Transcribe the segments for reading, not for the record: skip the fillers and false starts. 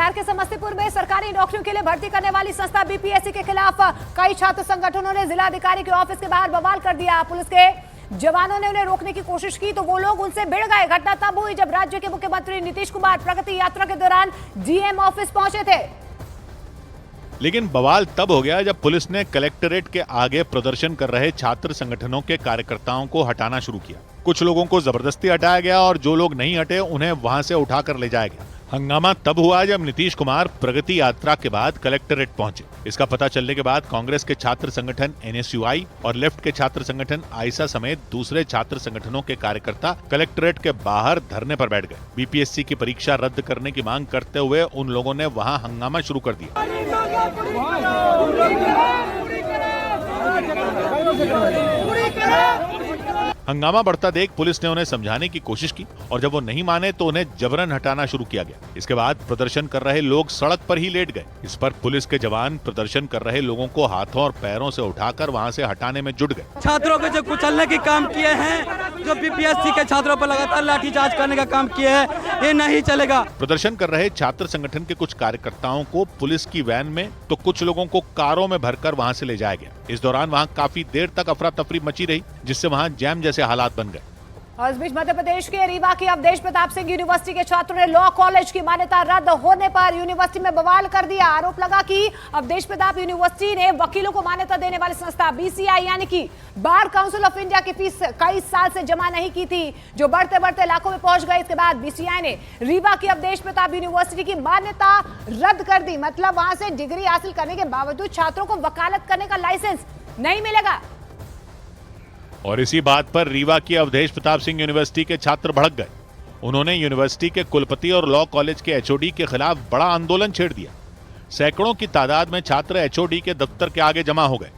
बिहार के समस्तीपुर में सरकारी नौकरियों के लिए भर्ती करने वाली संस्था बीपीएससी के खिलाफ कई छात्र संगठनों ने जिलाधिकारी के ऑफिस के बाहर बवाल कर दिया। पुलिस के जवानों ने उन्हें रोकने की कोशिश की तो वो लोग उनसे भिड़ गए। घटना तब हुई जब राज्य के मुख्यमंत्री नीतीश कुमार प्रगति यात्रा के दौरान डीएम ऑफिस पहुंचे थे। लेकिन बवाल तब हो गया जब पुलिस ने कलेक्टरेट के आगे प्रदर्शन कर रहे छात्र संगठनों के कार्यकर्ताओं को हटाना शुरू किया। कुछ लोगों को जबरदस्ती हटाया गया और जो लोग नहीं हटे उन्हें वहां से उठाकर ले जाया गया। हंगामा तब हुआ जब नीतीश कुमार प्रगति यात्रा के बाद कलेक्टरेट पहुंचे। इसका पता चलने के बाद कांग्रेस के छात्र संगठन एनएसयूआई और लेफ्ट के छात्र संगठन आइसा समेत दूसरे छात्र संगठनों के कार्यकर्ता कलेक्टरेट के बाहर धरने पर बैठ गए। बीपीएससी की परीक्षा रद्द करने की मांग करते हुए उन लोगों ने वहां हंगामा शुरू कर दिया। हंगामा बढ़ता देख पुलिस ने उन्हें समझाने की कोशिश की और जब वो नहीं माने तो उन्हें जबरन हटाना शुरू किया गया। इसके बाद प्रदर्शन कर रहे लोग सड़क पर ही लेट गए। इस पर पुलिस के जवान प्रदर्शन कर रहे लोगों को हाथों और पैरों से उठाकर वहां से हटाने में जुट गए। छात्रों को जो कुचलने के काम किए हैं, जो बीपीएससी के छात्रों पर लगातार लाठीचार्ज करने का काम किए हैं, ये नहीं चलेगा। प्रदर्शन कर रहे छात्र संगठन के कुछ कार्यकर्ताओं को पुलिस की वैन में तो कुछ लोगों को कारों में भरकर वहां से ले जाया गया। इस दौरान वहां काफी देर तक अफरा तफरी मची रही, जिससे वहां जैम जैसे हालात बन गए। और इस बीच मध्य प्रदेश के रीवा की अवधेश प्रताप सिंह यूनिवर्सिटी के छात्रों ने लॉ कॉलेज की मान्यता रद्द होने पर यूनिवर्सिटी में बवाल कर दिया। आरोप लगा कि अवधेश प्रताप यूनिवर्सिटी ने वकीलों को मान्यता देने वाली संस्था बीसीआई यानी कि बार काउंसिल ऑफ इंडिया की फीस कई साल से जमा नहीं की थी, जो बढ़ते बढ़ते लाखों में पहुंच गई। इसके बाद बीसीआई ने रीवा की अवधेश प्रताप यूनिवर्सिटी की मान्यता रद्द कर दी। मतलब वहां से डिग्री हासिल करने के बावजूद छात्रों को वकालत करने का लाइसेंस नहीं मिलेगा। और इसी बात पर रीवा की अवधेश प्रताप सिंह यूनिवर्सिटी के छात्र भड़क गए। उन्होंने यूनिवर्सिटी के कुलपति और लॉ कॉलेज के एचओडी के खिलाफ बड़ा आंदोलन छेड़ दिया। सैकड़ों की तादाद में छात्र एचओडी के दफ्तर के आगे जमा हो गए।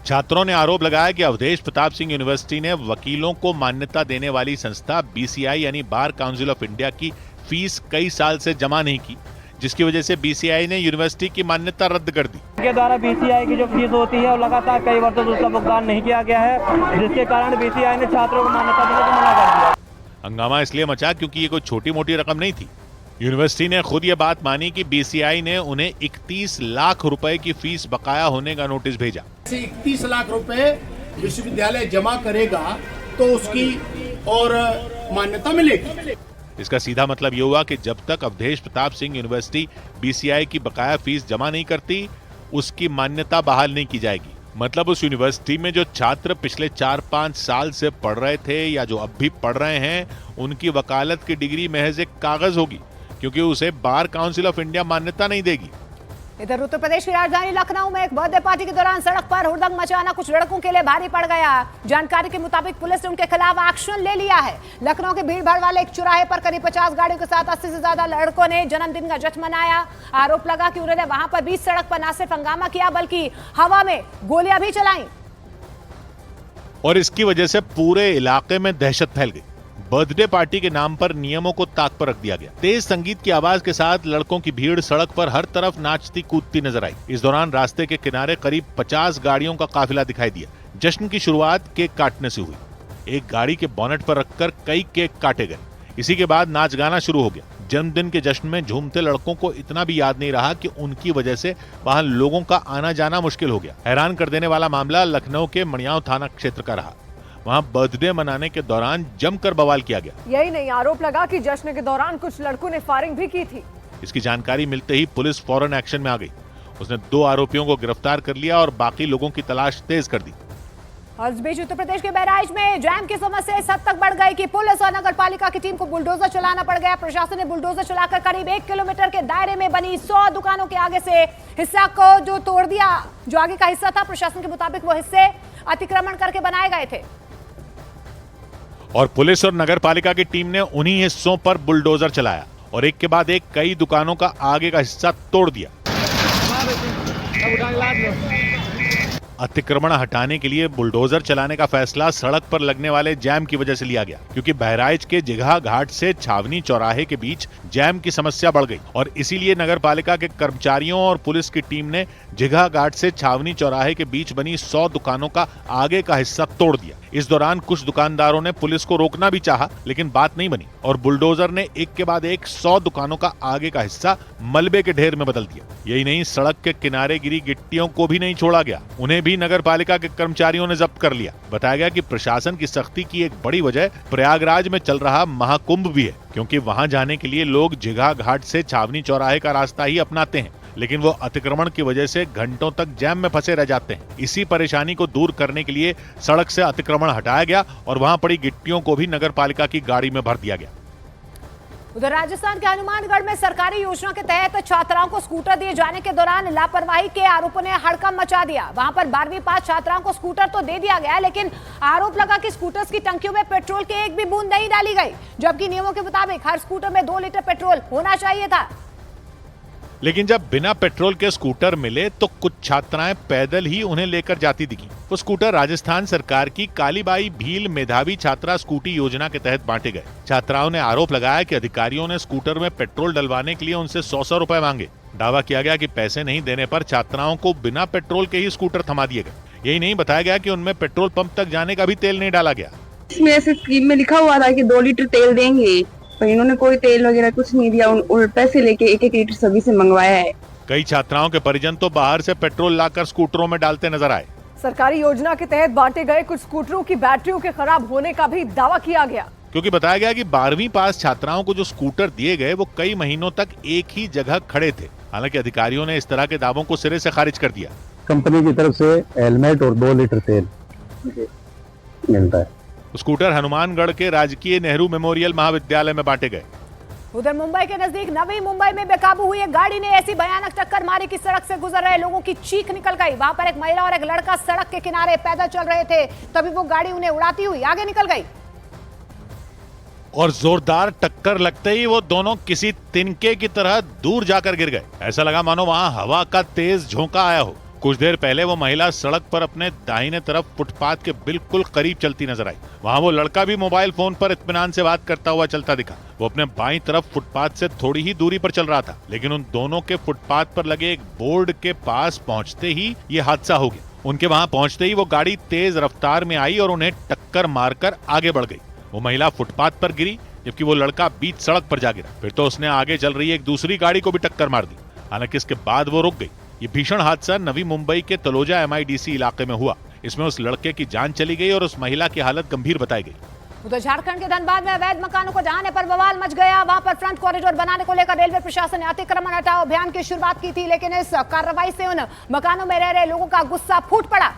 छात्रों ने आरोप लगाया कि अवधेश प्रताप सिंह यूनिवर्सिटी ने वकीलों को मान्यता देने वाली संस्था बीसीआई यानी बार काउंसिल ऑफ इंडिया की फीस कई साल से जमा नहीं की, जिसकी वजह से बीसीआई ने यूनिवर्सिटी की मान्यता रद्द कर दी। के द्वारा बीसीआई की जो फीस होती है वो लगातार कई वर्षों से उसका भुगतान नहीं किया गया है, जिसके कारण बीसीआई ने छात्रों को मान्यता देने से मना कर दिया। हंगामा इसलिए मचा क्योंकि ये कोई छोटी मोटी रकम नहीं थी। यूनिवर्सिटी ने खुद ये बात मानी कि बीसीआई ने उन्हें 31 लाख रुपए की फीस बकाया होने का नोटिस भेजा। 31 लाख रुपए विश्वविद्यालय जमा करेगा तो उसकी और मान्यता मिलेगी। इसका सीधा मतलब ये हुआ कि जब तक अवधेश प्रताप सिंह यूनिवर्सिटी बीसीआई की बकाया फीस जमा नहीं करती, उसकी मान्यता बहाल नहीं की जाएगी। मतलब उस यूनिवर्सिटी में जो छात्र पिछले 4-5 साल से पढ़ रहे थे या जो अब भी पढ़ रहे हैं, उनकी वकालत की डिग्री महज एक कागज होगी, क्योंकि उसे बार काउंसिल ऑफ इंडिया मान्यता नहीं देगी। इधर उत्तर प्रदेश की राजधानी लखनऊ में एक बर्थडे पार्टी के दौरान सड़क पर हुड़दंग मचाना कुछ लड़कों के लिए भारी पड़ गया। जानकारी के मुताबिक पुलिस ने उनके खिलाफ एक्शन ले लिया है। लखनऊ के भीड़ भाड़ वाले एक चौराहे पर करीब 50 गाड़ियों के साथ 80 से ज्यादा लड़कों ने जन्मदिन का जश्न मनाया। आरोप लगा कि उन्होंने वहां पर बीच सड़क पर न सिर्फ हंगामा किया बल्कि हवा में गोलियां भी चलाई और इसकी वजह से पूरे इलाके में दहशत फैल गई। बर्थडे पार्टी के नाम पर नियमों को ताक पर रख दिया गया। तेज संगीत की आवाज के साथ लड़कों की भीड़ सड़क पर हर तरफ नाचती कूदती नजर आई। इस दौरान रास्ते के किनारे करीब 50 गाड़ियों का काफिला दिखाई दिया। जश्न की शुरुआत केक काटने से हुई। एक गाड़ी के बोनेट पर रखकर कई केक काटे गए। इसी के बाद नाच गाना शुरू हो गया। जन्मदिन के जश्न में झूमते लड़कों को इतना भी याद नहीं रहा कि उनकी वजह से वहां लोगों का आना जाना मुश्किल हो गया। हैरान कर देने वाला मामला लखनऊ के मणियाव थाना क्षेत्र का रहा। वहां बर्थडे मनाने के दौरान जमकर बवाल किया गया। यही नहीं, आरोप लगा कि जश्न के दौरान कुछ लड़कों ने फायरिंग भी की थी। इसकी जानकारी मिलते ही पुलिस फौरन एक्शन में आ गई। उसने 2 आरोपियों को गिरफ्तार कर लिया और बाकी लोगों की तलाश तेज कर दी। और इस बीच उत्तर प्रदेश के बहराइच में जैम की समस्या इस हद तक बढ़ गई कि पुलिस और नगर पालिका की टीम को बुलडोजर चलाना पड़ गया। प्रशासन ने बुलडोजर चलाकर करीब 1 किलोमीटर के दायरे में बनी 100 दुकानों के आगे से हिस्सा को जो तोड़ दिया। जो आगे का हिस्सा था, प्रशासन के मुताबिक वो हिस्से अतिक्रमण करके बनाए गए थे और पुलिस और नगर पालिका की टीम ने उन्हीं हिस्सों पर बुलडोजर चलाया और एक के बाद एक कई दुकानों का आगे का हिस्सा तोड़ दिया। अतिक्रमण हटाने के लिए बुलडोजर चलाने का फैसला सड़क पर लगने वाले जैम की वजह से लिया गया, क्योंकि बहराइच के जिघा घाट से छावनी चौराहे के बीच जैम की समस्या बढ़ गई और इसीलिए नगर पालिका के कर्मचारियों और पुलिस की टीम ने जिघा घाट से छावनी चौराहे के बीच बनी 100 दुकानों का आगे का हिस्सा तोड़ दिया। इस दौरान कुछ दुकानदारों ने पुलिस को रोकना भी चाहा, लेकिन बात नहीं बनी और बुलडोजर ने एक के बाद एक 100 दुकानों का आगे का हिस्सा मलबे के ढेर में बदल दिया। यही नहीं, सड़क के किनारे गिरी गिट्टियों को भी नहीं छोड़ा गया, उन्हें भी नगर पालिका के कर्मचारियों ने जब्त कर लिया। बताया गया कि प्रशासन की सख्ती की एक बड़ी वजह प्रयागराज में चल रहा महाकुंभ भी है, क्योंकि वहां जाने के लिए लोग जिघा घाट से छावनी चौराहे का रास्ता ही अपनाते हैं, लेकिन वो अतिक्रमण की वजह से घंटों तक जैम में फंसे रह जाते हैं। इसी परेशानी को दूर करने के लिए सड़क से अतिक्रमण हटाया गया और वहां पड़ी गिट्टियों को भी नगर पालिका की गाड़ी में भर दिया गया। उधर राजस्थान के हनुमानगढ़ में सरकारी योजना के तहत छात्राओं को स्कूटर दिए जाने के दौरान लापरवाही के आरोपों ने हड़कंप मचा दिया। वहां पर 12वीं पास छात्राओं को स्कूटर तो दे दिया गया, लेकिन आरोप लगा कि स्कूटर्स की टंकियों में पेट्रोल की एक भी बूंद नहीं डाली गई, जबकि नियमों के मुताबिक हर स्कूटर में 2 लीटर पेट्रोल होना चाहिए था। लेकिन जब बिना पेट्रोल के स्कूटर मिले तो कुछ छात्राएं पैदल ही उन्हें लेकर जाती दिखी। वो स्कूटर राजस्थान सरकार की कालीबाई भील मेधावी छात्रा स्कूटी योजना के तहत बांटे गए। छात्राओं ने आरोप लगाया कि अधिकारियों ने स्कूटर में पेट्रोल डलवाने के लिए उनसे 100 रुपए मांगे। दावा किया गया कि पैसे नहीं देने पर छात्राओं को बिना पेट्रोल के ही स्कूटर थमा दिए गए। यही नहीं, बताया गया कि उनमें पेट्रोल पंप तक जाने का भी तेल नहीं डाला गया। इसमें ऐसे स्कीम में लिखा हुआ था कि 2 लीटर तेल देंगे, पर इन्होंने कोई तेल वगैरह कुछ नहीं दिया, उन पैसे लेके 1-1 लीटर सभी से मंगवाया है। कई छात्राओं के परिजन तो बाहर से पेट्रोल लाकर स्कूटरों में डालते नजर आए। सरकारी योजना के तहत बांटे गए कुछ स्कूटरों की बैटरियों के खराब होने का भी दावा किया गया, क्योंकि बताया गया कि 12वीं पास छात्राओं को जो स्कूटर दिए गए वो कई महीनों तक एक ही जगह खड़े थे। हालांकि अधिकारियों ने इस तरह के दावों को सिरे से खारिज कर दिया। कंपनी की तरफ से हेलमेट और 2 लीटर तेल मिलता है। स्कूटर हनुमानगढ़ के राजकीय नेहरू मेमोरियल महाविद्यालय में बांटे गए। उधर मुंबई के नजदीक नवी मुंबई में बेकाबू हुई एक गाड़ी ने ऐसी भयानक टक्कर मारी कि सड़क से गुजर रहे लोगों की चीख निकल गई। वहां पर एक महिला और एक लड़का सड़क के किनारे पैदल चल रहे थे, तभी वो गाड़ी उन्हें उड़ाती हुई आगे निकल गई और जोरदार टक्कर लगते ही वो दोनों किसी तिनके की तरह दूर जाकर गिर गए। ऐसा लगा मानो वहां हवा का तेज झोंका आया हो। कुछ देर पहले वो महिला सड़क पर अपने दाहिने तरफ फुटपाथ के बिल्कुल करीब चलती नजर आई। वहां वो लड़का भी मोबाइल फोन पर इत्मीनान से बात करता हुआ चलता दिखा। वो अपने बाईं तरफ फुटपाथ से थोड़ी ही दूरी पर चल रहा था, लेकिन उन दोनों के फुटपाथ पर लगे एक बोर्ड के पास पहुंचते ही ये हादसा हो गया। उनके वहां पहुंचते ही वो गाड़ी तेज रफ्तार में आई और उन्हें टक्कर मारकर आगे बढ़ गई। वो महिला फुटपाथ पर गिरी, जबकि वो लड़का बीच सड़क पर जा गिरा। फिर तो उसने आगे चल रही एक दूसरी गाड़ी को भी टक्कर मार दी। हालांकि इसके बाद वो रुक गई। ये भीषण हादसा नवी मुंबई के तलोजा MIDC इलाके में हुआ। इसमें उस लड़के की जान चली गई और उस महिला की हालत गंभीर बताई गई। उधर झारखंड के धनबाद में अवैध मकानों को ढहाने पर बवाल मच गया। वहां पर फ्रंट कॉरिडोर बनाने को लेकर रेलवे प्रशासन ने अतिक्रमण हटाओ अभियान की शुरुआत की थी, लेकिन इस कार्रवाई से उन मकानों में रह रहे लोगों का गुस्सा फूट पड़ा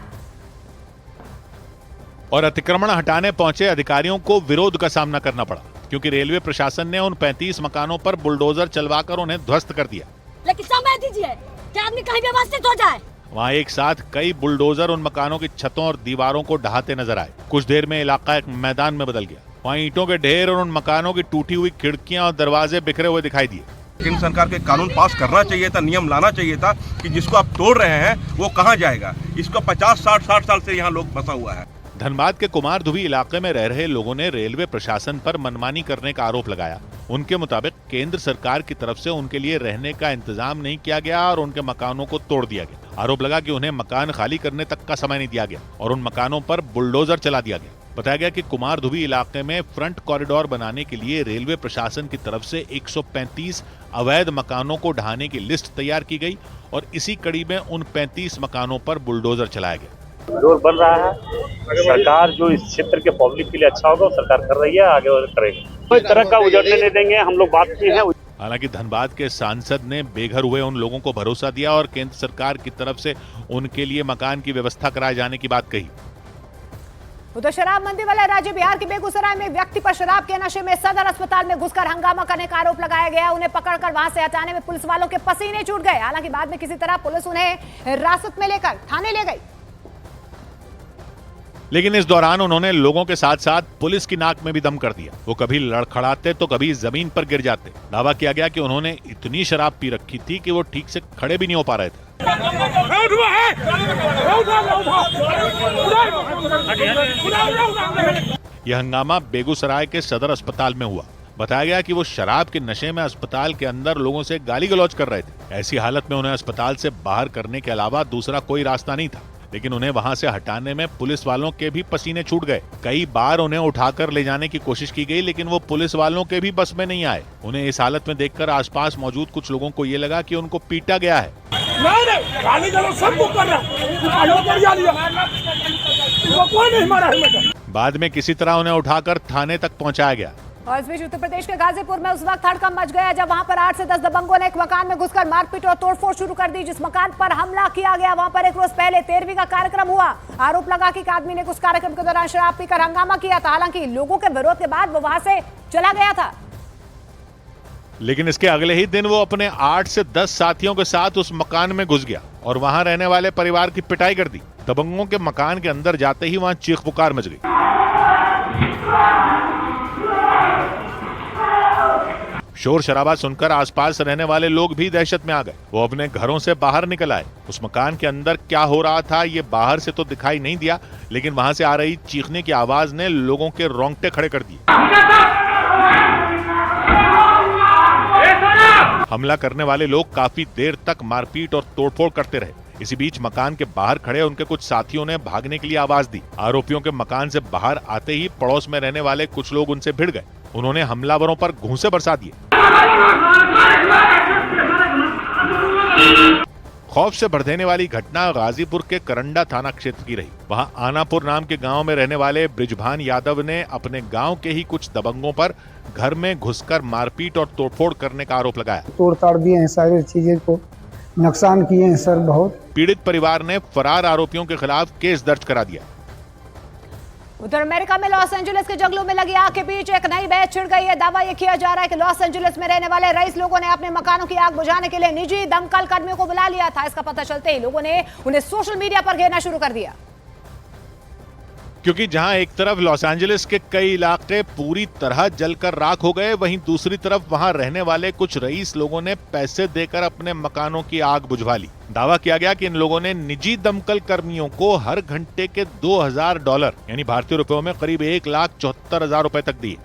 और अतिक्रमण हटाने पहुंचे अधिकारियों को विरोध का सामना करना पड़ा, क्योंकि रेलवे प्रशासन ने उन 35 मकानों पर बुलडोजर चलवाकर उन्हें ध्वस्त कर दिया। लेकिन समय दीजिए कि आदमी कहीं व्यवस्थित हो जाए। वहाँ एक साथ कई बुलडोजर उन मकानों की छतों और दीवारों को ढहाते नजर आए। कुछ देर में इलाका एक मैदान में बदल गया। वहाँ ईंटों के ढेर और उन मकानों की टूटी हुई खिड़कियां और दरवाजे बिखरे हुए दिखाई दिए। केंद्र सरकार के कानून पास करना चाहिए था, नियम लाना चाहिए था कि जिसको आप तोड़ रहे हैं वो कहाँ जाएगा। इसको 50-60 साल से यहाँ लोग बसा हुआ है। धनबाद के कुमारधुवी इलाके में रह रहे लोगों ने रेलवे प्रशासन पर मनमानी करने का आरोप लगाया। उनके मुताबिक केंद्र सरकार की तरफ से उनके लिए रहने का इंतजाम नहीं किया गया और उनके मकानों को तोड़ दिया गया। आरोप लगा कि उन्हें मकान खाली करने तक का समय नहीं दिया गया और उन मकानों पर बुलडोजर चला दिया गया। बताया गया कि कुमारधुवी इलाके में फ्रंट कॉरिडोर बनाने के लिए रेलवे प्रशासन की तरफ से 135 अवैध मकानों को ढहाने की लिस्ट तैयार की गई और इसी कड़ी में उन 35 मकानों पर बुलडोजर चलाया गया। जोर बढ़ रहा है। सरकार जो इस क्षेत्र के पब्लिक के लिए अच्छा होगा सरकार कर रही है, आगे और करेगी। कोई तरह का उजड़ने नहीं देंगे, हम लोग बात किए हैं। हालांकि धनबाद के सांसद ने बेघर हुए उन लोगों को भरोसा दिया और केंद्र सरकार की तरफ से उनके लिए मकान की व्यवस्था कराए जाने की बात कही। उधर शराब मंदी वाले राज्य बिहार के बेगूसराय में व्यक्ति पर शराब के नशे में सदर अस्पताल में घुसकर हंगामा करने का आरोप लगाया गया। उन्हें पकड़कर वहां से हटाने में पुलिस वालों के पसीने छूट गए। हालांकि बाद में किसी तरह पुलिस उन्हें हिरासत में लेकर थाने ले गई, लेकिन इस दौरान उन्होंने लोगों के साथ साथ पुलिस की नाक में भी दम कर दिया। वो कभी लड़खड़ाते तो कभी जमीन पर गिर जाते। दावा किया गया कि उन्होंने इतनी शराब पी रखी थी कि वो ठीक से खड़े भी नहीं हो पा रहे थे। यह हंगामा बेगूसराय के सदर अस्पताल में हुआ। बताया गया कि वो शराब के नशे में अस्पताल के अंदर लोगों से गाली गलौज कर रहे थे। ऐसी हालत में उन्हें अस्पताल से बाहर करने के अलावा दूसरा कोई रास्ता नहीं था, लेकिन उन्हें वहां से हटाने में पुलिस वालों के भी पसीने छूट गए। कई बार उन्हें उठाकर ले जाने की कोशिश की गई, लेकिन वो पुलिस वालों के भी बस में नहीं आए। उन्हें इस हालत में देखकर आसपास मौजूद कुछ लोगों को ये लगा कि उनको पीटा गया है। बाद में किसी तरह उन्हें उठाकर थाने तक पहुंचाया गया। और इस बीच उत्तर प्रदेश के गाजीपुर में उस वक्त हड़कंप मच गया जब वहां पर 8 से 10 दबंगों ने एक मकान में घुसकर मारपीट और तोड़फोड़ शुरू कर दी। जिस मकान पर हमला किया गया वहां पर एक रोज पहले 13वीं का कार्यक्रम हुआ। आरोप लगा कि एक आदमी ने उस कार्यक्रम के दौरान शराब पीकर हंगामा किया था। हालांकि लोगों के विरोध के बाद वो वहां से चला गया था, लेकिन इसके अगले ही दिन वो अपने 8 से 10 साथियों के साथ उस मकान में घुस गया और वहां रहने वाले परिवार की पिटाई कर दी। दबंगों के मकान के अंदर जाते ही वहां चीख पुकार मच गई। शोर शराबा सुनकर आसपास रहने वाले लोग भी दहशत में आ गए। वो अपने घरों से बाहर निकल आए। उस मकान के अंदर क्या हो रहा था ये बाहर से तो दिखाई नहीं दिया, लेकिन वहां से आ रही चीखने की आवाज ने लोगों के रोंगटे खड़े कर दिए। हमला करने वाले लोग काफी देर तक मारपीट और तोड़फोड़ करते रहे। इसी बीच मकान के बाहर खड़े उनके कुछ साथियों ने भागने के लिए आवाज दी। आरोपियों के मकान से बाहर आते ही पड़ोस में रहने वाले कुछ लोग उनसे भिड़ गए। उन्होंने हमलावरों पर घूंसे बरसा दिए। खौफ से भर देने वाली घटना गाजीपुर के करंडा थाना क्षेत्र की रही। वहां आनापुर नाम के गांव में रहने वाले ब्रिजभान यादव ने अपने गांव के ही कुछ दबंगों पर घर में घुसकर मारपीट और तोड़फोड़ करने का आरोप लगाया। तोड़-ताड़ दिए हैं, सारी चीजें को नुकसान किए हैं सर बहुत। पीड़ित परिवार ने फरार आरोपियों के खिलाफ केस दर्ज करा दिया। उत्तर अमेरिका में लॉस एंजलिस के जंगलों में लगी आग के बीच एक नई बहस छिड़ गई है। दावा यह किया जा रहा है कि लॉस एंजलिस में रहने वाले रईस लोगों ने अपने मकानों की आग बुझाने के लिए निजी दमकल कर्मियों को बुला लिया था। इसका पता चलते ही लोगों ने उन्हें सोशल मीडिया पर घेरना शुरू कर दिया, क्योंकि जहां एक तरफ लॉस एंजलिस के कई इलाके पूरी तरह जलकर राख हो गए, वहीं दूसरी तरफ वहां रहने वाले कुछ रईस लोगों ने पैसे देकर अपने मकानों की आग बुझवा ली। दावा किया गया कि इन लोगों ने निजी दमकल कर्मियों को हर घंटे के $2000 यानी भारतीय रुपयों में करीब 1,74,000 रुपए तक दिए।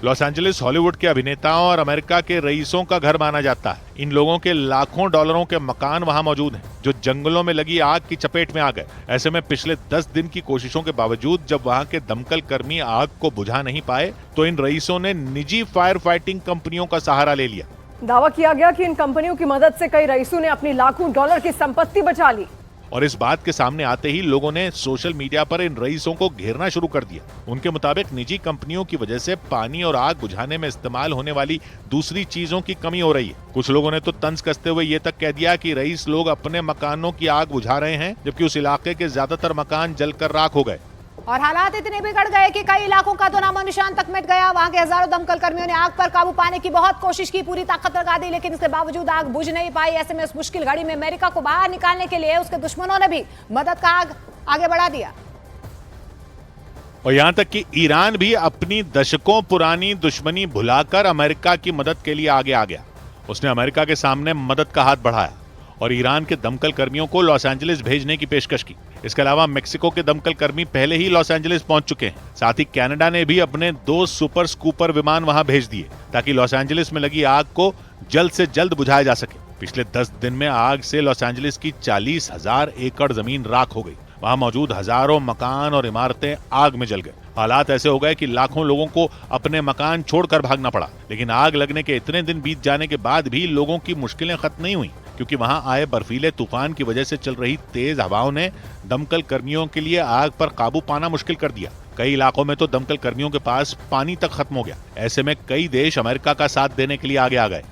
लॉस एंजलिस हॉलीवुड के अभिनेताओं और अमेरिका के रईसों का घर माना जाता है। इन लोगों के लाखों डॉलरों के मकान वहां मौजूद हैं, जो जंगलों में लगी आग की चपेट में आ गए। ऐसे में पिछले 10 दिन की कोशिशों के बावजूद जब वहां के दमकल कर्मी आग को बुझा नहीं पाए, तो इन रईसों ने निजी फायर फाइटिंग कंपनियों का सहारा ले लिया। दावा किया गया कि इन कंपनियों की मदद से कई रईसों ने अपनी लाखों डॉलर की संपत्ति बचा ली। और इस बात के सामने आते ही लोगों ने सोशल मीडिया पर इन रईसों को घेरना शुरू कर दिया। उनके मुताबिक निजी कंपनियों की वजह से पानी और आग बुझाने में इस्तेमाल होने वाली दूसरी चीजों की कमी हो रही है। कुछ लोगों ने तो तंज कसते हुए ये तक कह दिया कि रईस लोग अपने मकानों की आग बुझा रहे हैं, जबकि उस इलाके के ज्यादातर मकान जलकर राख हो गए। और हालात इतने बिगड़ गए कि कई इलाकों का तो नामो निशान तक मिट गया। वहां के हजारों दमकल कर्मियों ने आग पर काबू पाने की बहुत कोशिश की, पूरी ताकत लगा दी, लेकिन इसके बावजूद आग बुझ नहीं पाई। ऐसे में उस मुश्किल घड़ी में अमेरिका को बाहर निकालने के लिए उसके दुश्मनों ने भी मदद का आग आगे बढ़ा दिया। और यहाँ तक कि ईरान भी अपनी दशकों पुरानी दुश्मनी भुलाकर अमेरिका की मदद के लिए आगे आ गया। उसने अमेरिका के सामने मदद का हाथ बढ़ाया और ईरान के दमकल कर्मियों को लॉस एंजलिस भेजने की पेशकश की। इसके अलावा मेक्सिको के दमकल कर्मी पहले ही लॉस एंजलिस पहुंच चुके हैं। साथ ही कनाडा ने भी अपने 2 सुपर स्कूपर विमान वहां भेज दिए, ताकि लॉस एंजलिस में लगी आग को जल्द से जल्द बुझाया जा सके। पिछले 10 दिन में आग से लॉस एंजलिस की 40,000 एकड़ जमीन राख हो गई। वहां मौजूद हजारों मकान और इमारतें आग में जल गए। हालात ऐसे हो गए कि लाखों लोगों को अपने मकान छोड़कर भागना पड़ा। लेकिन आग लगने के इतने दिन बीत जाने के बाद भी लोगों की मुश्किलें खत्म नहीं हुई, क्योंकि वहां आए बर्फीले तूफान की वजह से चल रही तेज हवाओं ने दमकल कर्मियों के लिए आग पर काबू पाना मुश्किल कर दिया। कई इलाकों में तो दमकल कर्मियों के पास पानी तक खत्म हो गया। ऐसे में कई देश अमेरिका का साथ देने के लिए आगे आ गए।